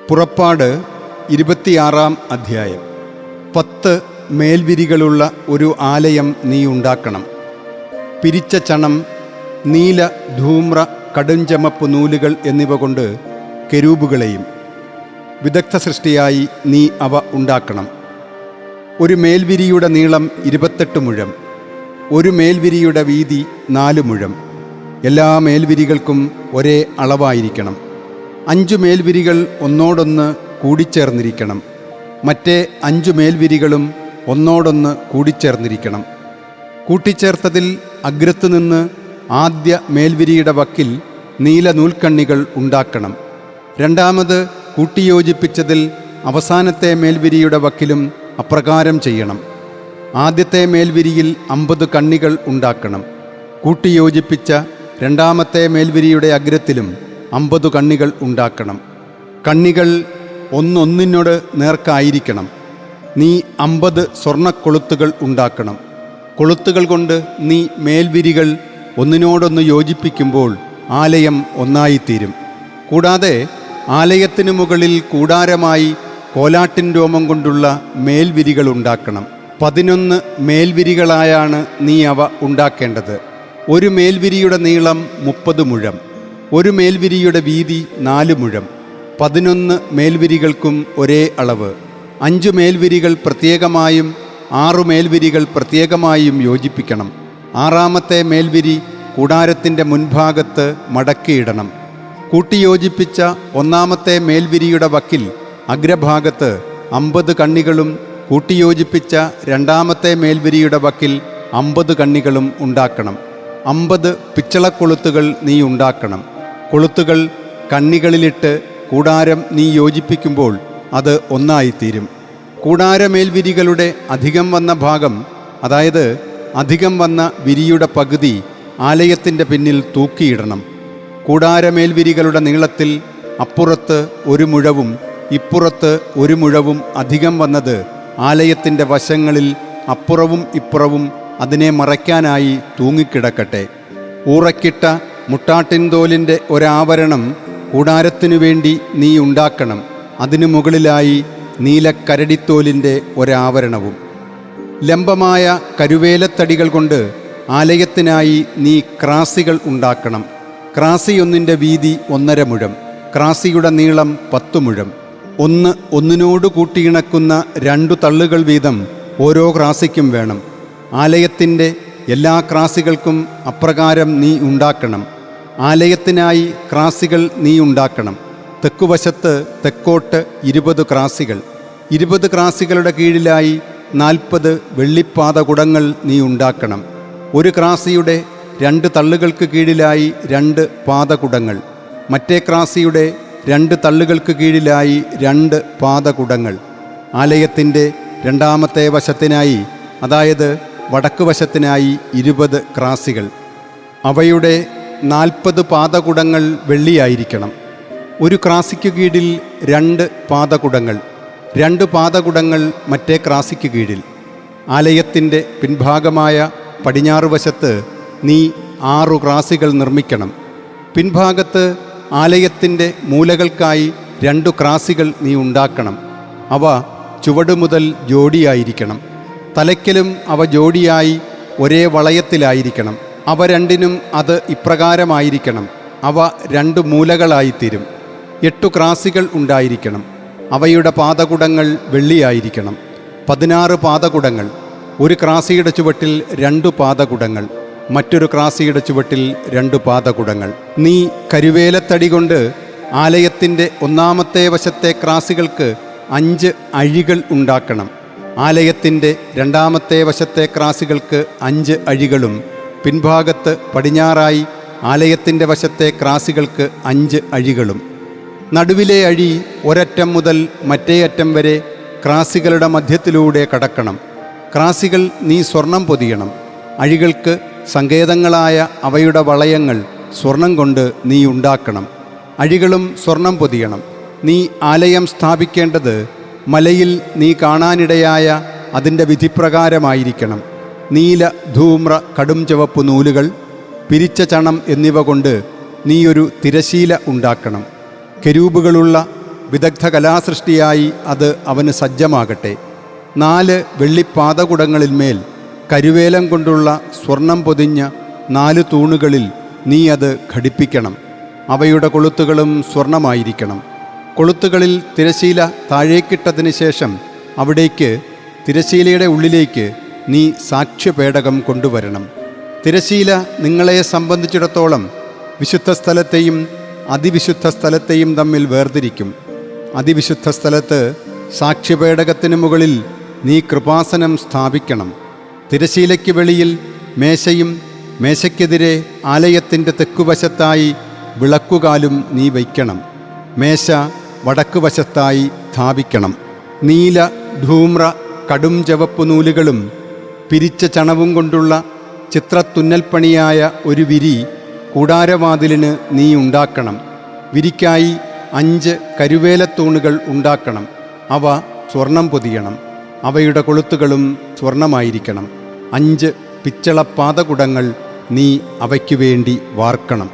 പുറപ്പാട് 26-ാം അധ്യായം. 10 മേൽവിരികളുള്ള ഒരു ആലയം നീ ഉണ്ടാക്കണം. പിരിച്ച ചണം, നീല, ധൂമ്ര, കടുംചമപ്പ് നൂലുകൾ എന്നിവ കൊണ്ട് കെരൂബുകളെയും വിദഗ്ധ സൃഷ്ടിയായി നീ അവ ഉണ്ടാക്കണം. ഒരു മേൽവിരിയുടെ നീളം 28 മുഴം, ഒരു മേൽവിരിയുടെ വീതി 4 മുഴം. എല്ലാ മേൽവിരികൾക്കും ഒരേ അളവായിരിക്കണം. 5 മേൽവിരികൾ ഒന്നോടൊന്ന് കൂടിച്ചേർന്നിരിക്കണം. മറ്റേ 5 മേൽവിരികളും ഒന്നോടൊന്ന് കൂടിച്ചേർന്നിരിക്കണം. കൂട്ടിച്ചേർത്തതിൽ അഗ്രത്തുനിന്ന് ആദ്യ മേൽവിരിയുടെ വക്കിൽ നീല നൂൽക്കണ്ണികൾ ഉണ്ടാക്കണം. രണ്ടാമത് കൂട്ടിയോജിപ്പിച്ചതിൽ അവസാനത്തെ മേൽവിരിയുടെ വക്കിലും അപ്രകാരം ചെയ്യണം. ആദ്യത്തെ മേൽവിരിയിൽ 50 കണ്ണികൾ ഉണ്ടാക്കണം. കൂട്ടിയോജിപ്പിച്ച രണ്ടാമത്തെ മേൽവിരിയുടെ അഗ്രത്തിലും 50 കണ്ണികൾ ഉണ്ടാക്കണം. കണ്ണികൾ ഒന്നൊന്നിനോട് നേർക്കായിരിക്കണം. നീ 50 സ്വർണ്ണക്കൊളുത്തുകൾ ഉണ്ടാക്കണം. കൊളുത്തുകൾ കൊണ്ട് നീ മേൽവിരികൾ ഒന്നിനോടൊന്ന് യോജിപ്പിക്കുമ്പോൾ ആലയം ഒന്നായിത്തീരും. കൂടാതെ ആലയത്തിനു മുകളിൽ കൂടാരമായി കോലാട്ടിൻ രോമം കൊണ്ടുള്ള മേൽവിരികൾ ഉണ്ടാക്കണം. 11 മേൽവിരികളായാണ് നീ അവ ഉണ്ടാക്കേണ്ടത്. ഒരു മേൽവിരിയുടെ നീളം 30 മുഴം, ഒരു മേൽവിരിയുടെ വീതി 4 മുഴം. 11 മേൽവിരികൾക്കും ഒരേ അളവ്. 5 മേൽവിരികൾ പ്രത്യേകമായും 6 മേൽവിരികൾ പ്രത്യേകമായും യോജിപ്പിക്കണം. 6-ാമത്തെ മേൽവിരി കൂടാരത്തിൻ്റെ മുൻഭാഗത്ത് മടക്കിയിടണം. കൂട്ടിയോജിപ്പിച്ച 1-ാമത്തെ മേൽവിരിയുടെ വക്കിൽ അഗ്രഭാഗത്ത് 50 കണ്ണികളും കൂട്ടിയോജിപ്പിച്ച 2-ാമത്തെ മേൽവിരിയുടെ വക്കിൽ 50 കണ്ണികളും ഉണ്ടാക്കണം. 50 പിച്ചളക്കൊളുത്തുകൾ നീ ഉണ്ടാക്കണം. കൊളുത്തുകൾ കണ്ണികളിലിട്ട് കൂടാരം നീ യോജിപ്പിക്കുമ്പോൾ അത് ഒന്നായിത്തീരും. കൂടാരമേൽവിരികളുടെ അധികം വന്ന ഭാഗം, അതായത് അധികം വന്ന വിരിയുടെ പകുതി ആലയത്തിൻ്റെ പിന്നിൽ തൂക്കിയിടണം. കൂടാരമേൽവിരികളുടെ നീളത്തിൽ അപ്പുറത്ത് 1 മുഴവും ഇപ്പുറത്ത് 1 മുഴവും അധികം വന്നത് ആലയത്തിൻ്റെ വശങ്ങളിൽ അപ്പുറവും ഇപ്പുറവും അതിനെ മറയ്ക്കാനായി തൂങ്ങിക്കിടക്കട്ടെ. ഊറക്കിട്ട മുട്ടാട്ടിൻതോലിൻ്റെ ഒരാവരണം കൂടാരത്തിനു വേണ്ടി നീ ഉണ്ടാക്കണം. അതിനു മുകളിലായി നീലക്കരടിത്തോലിൻ്റെ ഒരാവരണവും. ലംബമായ കരുവേലത്തടികൾ കൊണ്ട് ആലയത്തിനായി നീ ക്രാസികൾ ഉണ്ടാക്കണം. ക്രാസിയൊന്നിൻ്റെ വീതി 1.5 മുഴം, ക്രാസിയുടെ നീളം 10 മുഴം. ഒന്നിനോട് കൂട്ടിയിണക്കുന്ന 2 തള്ളുകൾ വീതം ഓരോ ക്രാസിക്കും വേണം. ആലയത്തിൻ്റെ എല്ലാ ക്രാസികൾക്കും അപ്രകാരം നീ ഉണ്ടാക്കണം. ആലയത്തിനായി ക്രാസികൾ നീ ഉണ്ടാക്കണം. തെക്കുവശത്ത് തെക്കോട്ട് 20 ക്രാസികൾ. 20 ക്രാസികളുടെ കീഴിലായി 40 വെള്ളിപ്പാദകുടങ്ങൾ നീ ഉണ്ടാക്കണം. ഒരു ക്രാസിയുടെ 2 തള്ളുകൾക്ക് കീഴിലായി 2 പാദകുടങ്ങൾ, മറ്റേ ക്രാസിയുടെ 2 തള്ളുകൾക്ക് കീഴിലായി 2 പാദകുടങ്ങൾ. ആലയത്തിൻ്റെ 2-ാമത്തെ വശത്തിനായി, അതായത് വടക്ക് വശത്തിനായി 20 ക്രാസികൾ. അവയുടെ 40 പാദകുടങ്ങൾ വെള്ളിയായിരിക്കണം. ഒരു ക്രാസിക്ക് കീഴിൽ 2 പാദകുടങ്ങൾ, 2 പാദകുടങ്ങൾ മറ്റേ ക്രാസിക്ക് കീഴിൽ. ആലയത്തിൻ്റെ പിൻഭാഗമായ പടിഞ്ഞാറ് വശത്ത് നീ 6 ക്രാസികൾ നിർമ്മിക്കണം. പിൻഭാഗത്ത് ആലയത്തിൻ്റെ മൂലകൾക്കായി 2 ക്രാസികൾ നീ ഉണ്ടാക്കണം. അവ ചുവടുമുതൽ ജോഡിയായിരിക്കണം. തലയ്ക്കലും അവ ജോഡിയായി ഒരേ വളയത്തിലായിരിക്കണം. അവ രണ്ടിനും അത് ഇപ്രകാരമായിരിക്കണം. അവ 2 മൂലകളായിത്തീരും. 8 ക്രാസികൾ ഉണ്ടായിരിക്കണം. അവയുടെ പാദകുടങ്ങൾ വെള്ളിയായിരിക്കണം. 16 പാദകുടങ്ങൾ. ഒരു ക്രാസിയുടെ ചുവട്ടിൽ 2 പാദകുടങ്ങൾ, മറ്റൊരു ക്രാസിയുടെ ചുവട്ടിൽ 2 പാദകുടങ്ങൾ. നീ കരുവേലത്തടി കൊണ്ട് ആലയത്തിൻ്റെ 1-ാമത്തെ വശത്തെ ക്രാസികൾക്ക് 5 അഴികൾ ഉണ്ടാക്കണം. ആലയത്തിൻ്റെ 2-ാമത്തെ വശത്തെ ക്രാസികൾക്ക് 5 അഴികളും പിൻഭാഗത്ത് പടിഞ്ഞാറായി ആലയത്തിൻ്റെ വശത്തെ ക്രാസികൾക്ക് 5 അഴികളും. നടുവിലെ അഴി ഒരറ്റം മുതൽ മറ്റേ അറ്റം വരെ ക്രാസികളുടെ മധ്യത്തിലൂടെ കടക്കണം. ക്രാസികൾ നീ സ്വർണം പൊതിയണം. അഴികൾക്ക് സങ്കേതങ്ങളായ അവയുടെ വളയങ്ങൾ സ്വർണം കൊണ്ട് നീ ഉണ്ടാക്കണം. അഴികളും സ്വർണം പൊതിയണം. നീ ആലയം സ്ഥാപിക്കേണ്ടത് മലയിൽ നീ കാണാനിടയായ അതിൻ്റെ വിധിപ്രകാരമായിരിക്കണം. നീല, ധൂമ്ര, കടും ചുവപ്പ് നൂലുകൾ, പിരിച്ച ചണം എന്നിവ കൊണ്ട് നീ ഒരു തിരശീല ഉണ്ടാക്കണം. കെരൂബുകളുള്ള വിദഗ്ധ കലാസൃഷ്ടിയായി അത് അവന് സജ്ജമാകട്ടെ. 4 വെള്ളിപ്പാദകുടങ്ങളിന്മേൽ കരുവേലം കൊണ്ടുള്ള സ്വർണം പൊതിഞ്ഞ 4 തൂണുകളിൽ നീ അത് ഘടിപ്പിക്കണം. അവയുടെ കൊളുത്തുകളും സ്വർണമായിരിക്കണം. കൊളുത്തുകളിൽ തിരശീല താഴേക്കിട്ടതിന് ശേഷം അവിടേക്ക് തിരശീലയുടെ ഉള്ളിലേക്ക് നീ സാക്ഷ്യപേടകം കൊണ്ടുവരണം. തിരശീല നിങ്ങളെ സംബന്ധിച്ചിടത്തോളം വിശുദ്ധ സ്ഥലത്തെയും അതിവിശുദ്ധ സ്ഥലത്തെയും തമ്മിൽ വേർതിരിക്കും. അതിവിശുദ്ധ സ്ഥലത്ത് സാക്ഷ്യപേടകത്തിന് മുകളിൽ നീ കൃപാസനം സ്ഥാപിക്കണം. തിരശീലയ്ക്ക് വെളിയിൽ മേശയും മേശയ്ക്കെതിരെ ആലയത്തിൻ്റെ തെക്കുവശത്തായി വിളക്കുകാലും നീ വയ്ക്കണം. മേശ വടക്കുവശത്തായി സ്ഥാപിക്കണം. നീല, ധൂമ്ര, കടും ചുവപ്പ് നൂലുകളും പിരിച്ച ചണവും കൊണ്ടുള്ള ചിത്രത്തുന്നൽപ്പണിയായ ഒരു വിരി കൂടാരവാതിലിന് നീ ഉണ്ടാക്കണം. വിരിക്കായി 5 കരുവേലത്തൂണുകൾ ഉണ്ടാക്കണം. അവ സ്വർണം പൊതിയണം. അവയുടെ കൊളുത്തുകളും സ്വർണമായിരിക്കണം. 5 പിച്ചള പാദകുടങ്ങൾ നീ അവയ്ക്കു വേണ്ടി വാർക്കണം.